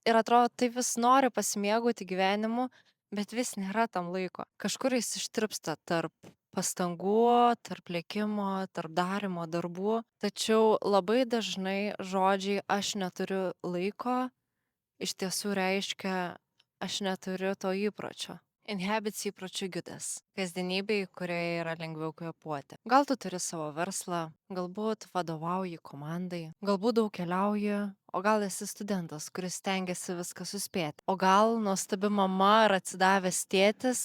ir atrodo, tai vis nori pasimėgauti gyvenimu, bet vis nėra tam laiko. Kažkur jis ištirpsta tarp pastangų, tarp lėkimo, tarp darymo darbų, tačiau labai dažnai žodžiai "aš neturiu laiko" iš tiesų reiškia "aš neturiu to įpročio". Inhabits įpročių gidas. Kasdienybėj, kurioje yra lengviau kvėpuoti. Gal tu turi savo verslą, galbūt vadovauji komandai, galbūt daug keliauji, o gal esi studentas, kuris stengiasi viską suspėti. O gal nuostabi mama ar atsidavęs tėtis,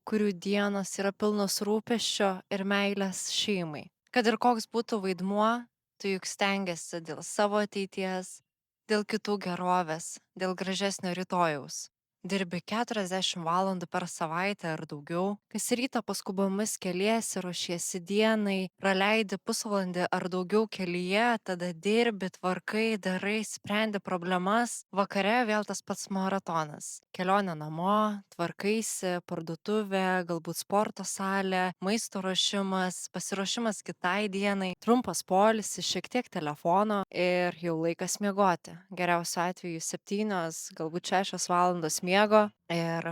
kurių dienos yra pilnos rūpesčio ir meilės šeimai. Kad ir koks būtų vaidmuo, tu juk stengiasi dėl savo ateities, dėl kitų gerovės, dėl gražesnio rytojaus. Dirbi 40 valandų per savaitę ar daugiau, kas rytą paskubomis keliesi, ruošiesi dienai, praleidi pusvalandį ar daugiau kelyje, tada dirbi, tvarkai, darai, sprendi problemas, vakare vėl tas pats maratonas. Kelionė namo, tvarkaisi, parduotuvė, galbūt sporto salė, maisto ruošimas, pasiruošimas kitai dienai, trumpas poilsis, šiek tiek telefono ir jau laikas miegoti. Geriausiu atveju 7, galbūt 6 valandos miego ir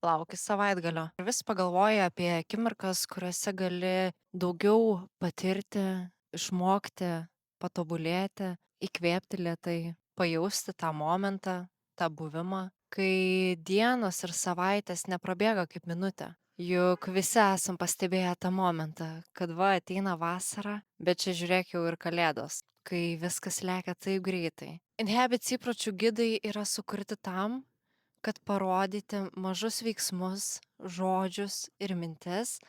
lauki savaitgalio. Ir vis pagalvoji apie akimirkas, kuriuose gali daugiau patirti, išmokti, patobulėti, įkvėpti lėtai, pajausti tą momentą, tą buvimą, kai dienos ir savaitės neprabėga kaip minutė. Juk visi esam pastebėję tą momentą, kad va ateina vasara, bet čia žiūrėk jau ir kalėdos, kai viskas lekia taip greitai. Inhabits įpročių gidai yra sukurti tam, kad parodyti mažus veiksmus, žodžius ir mintis,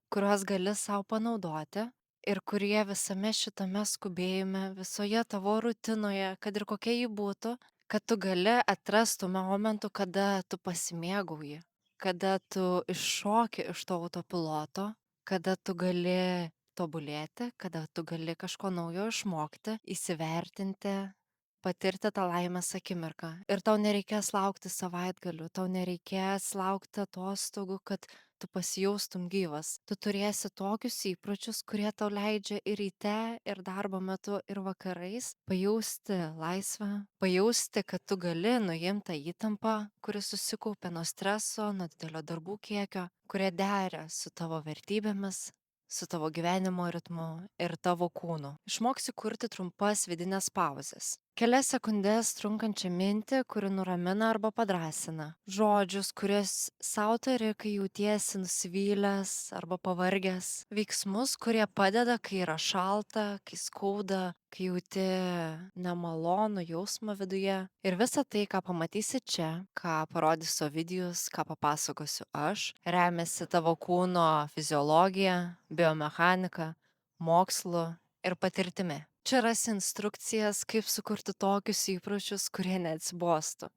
kuriuos gali sau panaudoti ir kurie visame šitame skubėjime, visoje tavo rutinoje, kad ir kokia ji būtų, kad tu gali atrasti tų momentų, kada tu pasimėgauji, kada tu iššoki iš to autopiloto, kada tu gali tobulėti, kada tu gali kažko naujo išmokti, įsivertinti, patirti tą laimės akimirką. Ir tau nereikės laukti savaitgalių, tau nereikės laukti atostogų, kad tu pasijaustum gyvas. Tu turėsi tokius įpročius, kurie tau leidžia ir ryte, ir darbo metu, ir vakarais pajausti laisvę, pajausti, kad tu gali nuimti tą įtampą, kuri susikaupia nuo streso, nuo didelio darbų kiekio, kurie deria su tavo vertybėmis, su tavo gyvenimo ritmu ir tavo kūnu. Išmoksi kurti trumpas vidinės pauzes. Kelias sekundes trunkančią mintį, kuri nuramina arba padrąsina. Žodžius, kuriuos sau tari, kai jautiesi nusivylęs arba pavargęs. Veiksmus, kurie padeda, kai yra šalta, kai skauda, kai jauti nemalonų jausmą viduje. Ir visa tai, ką pamatysi čia, ką parodysiu Ovidijus, ką papasakosiu aš, remiasi tavo kūno fiziologija, biomechanika, mokslu ir patirtimi. Čia rasi instrukcijas, kaip sukurti tokius įpročius, kurie neatsibostų,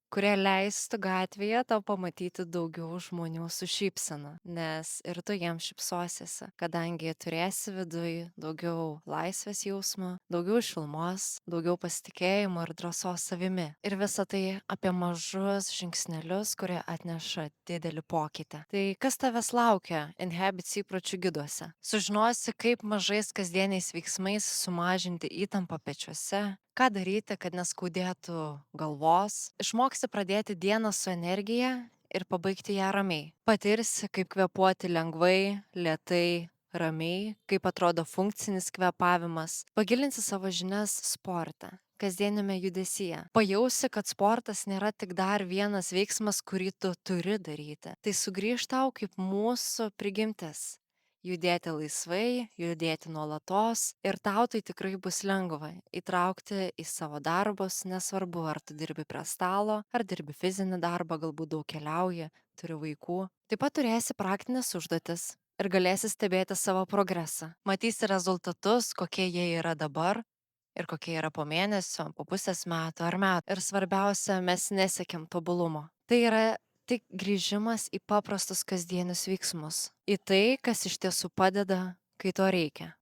kurie leistų gatvėje tau pamatyti daugiau žmonių su šypsena, nes ir tu jiems šypsosiesi, kadangi turėsi viduj daugiau laisvės jausmo, daugiau šilumos, daugiau pasitikėjimo ir drąsos savimi. Ir visa tai apie mažus žingsnelius, kurie atneša didelį pokytį. Tai kas tavęs laukia Inhabits įpročių giduose? Sužinosi, kaip mažais kasdieniais veiksmais sumažinti įtampą pečiuose, ką daryti, kad neskaudėtų galvos. Išmoksi pradėti dieną su energija ir pabaigti ją ramiai. Patirsi, kaip kvėpuoti lengvai, lėtai, ramiai, kaip atrodo funkcinis kvėpavimas. Pagilinsi savo žinias sporte, kasdienime judesyje. Pajausi, kad sportas nėra tik dar vienas veiksmas, kurį tu turi daryti. Tai sugrįž tau kaip mūsų prigimtis. Judėti laisvai, judėti nuolatos ir tau tai tikrai bus lengva įtraukti į savo darbus, nesvarbu, ar tu dirbi prie stalo, ar dirbi fizinį darbą, galbūt daug keliauji, turi vaikų. Taip pat turėsi praktinės užduotis ir galėsi stebėti savo progresą. Matysi rezultatus, kokie jie yra dabar ir kokie yra po mėnesio, po pusės metų ar metų. Ir svarbiausia, mes nesiekiam tobulumo. Tai yra tik grįžimas į paprastus kasdienius veiksmus, į tai, kas iš tiesų padeda, kai to reikia.